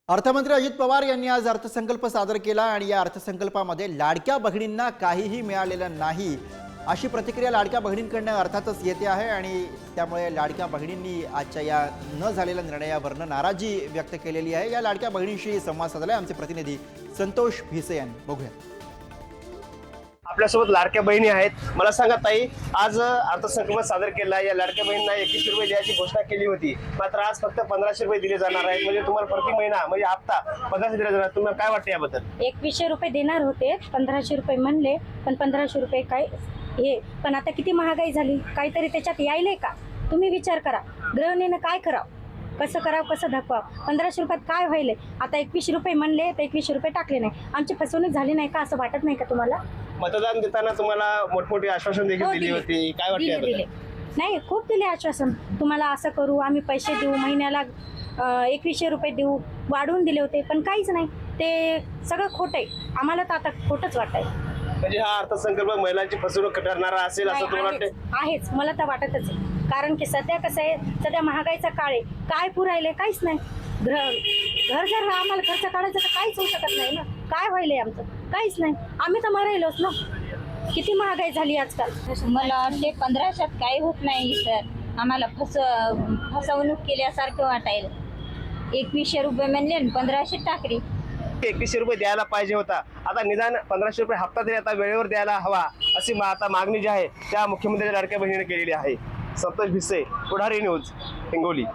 अर्थमंत्री अजित पवार यांनी आज अर्थसंकल्प सादर केला आणि या अर्थसंकल्पामध्ये लाडक्या बहिणींना काहीही मिळालेलं नाही अशी प्रतिक्रिया लाडक्या बहिणींकडून अर्थातच येते आहे आणि त्यामुळे लाडक्या बहिणींनी आजच्या या न झालेल्या निर्णयावरनं नाराजी व्यक्त केलेली आहे। या लाडक्या बहिणींशी संवाद साधलाय आमचे प्रतिनिधी संतोष भिसे यांनी। बघूया। आपल्यासोबत लाडक्या बहिणी आहेत। मला सांगा ताई, आज अर्थसंकल्प सादर केला, या लाडक्या बहिणींना 2100 रुपये द्यायची घोषणा केली होती, मात्र आज फक्त 1500 रुपये दिले जाणार आहेत। म्हणजे तुम्हाला प्रति महिना म्हणजे हप्ता 1500 दिला जाणार। तुम्हाला काय वाटतं याबद्दल? 2100 रुपये देणार होते, 1500 रुपये म्हणले, पण 1500 रुपये काय हे, पण आता किती महागाई झाली, काहीतरी त्याच्यात यायले का? तुम्ही विचार करा, गृहिणीनं काय करावं, कसं करावं, कसं दाखवावं? 1500 रुपयात काय व्हायले? आता 2100 रुपये म्हणले तर 2100 रुपये टाकले नाही। आमची फसवणूक झाली नाही का असं वाटत नाही का तुम्हाला? मतदान देताना तुम्हाला मोठमोठी आश्वासन देखील दिली होती, काय वाटतं याबद्दल? नाही, खूप दिले आश्वासन, तुम्हाला असं करू, आम्ही पैसे देऊ, महिन्याला 2100 रुपये देऊ, वाढवून दिले होते, पण काहीच नाही। ते सगळं खोटं आहे, आम्हाला तर आता खोटंच वाटतंय। म्हणजे हा अर्थसंकल्प महिलांची फसवणूक करणारा असेल असं तुम्हाला वाटतं? आहेच, मला तर वाटतच आहे। कारण की सध्या कसं आहे, सध्या महागाईचा काळ आहे, काय पुरायले काहीच नाही। घर जर आम्हाला खर्च काढायचा तर काहीच होऊ शकत नाही ना। काय व्हायलंय आमचं? काहीच नाही, आम्ही तर मरायलोच ना। किती महागाई झाली आजकाल। मला वाटते 1500त काही होत नाही सर, आम्हाला फसवणूक केल्यासारखं वाटायला। 2100 रुपये म्हणले आणि 1500 टाकले। 2100 रुपये द्यायला पाहिजे होता, आता निदान 1500 रुपये हप्ता तरी आता वेळेवर द्यायला हवा अशी आता मागणी जी आहे त्या मुख्यमंत्र्यांच्या लाडक्या बहिणीने केलेली आहे। संतोष भिसे, पुढारी न्यूज, हिंगोली।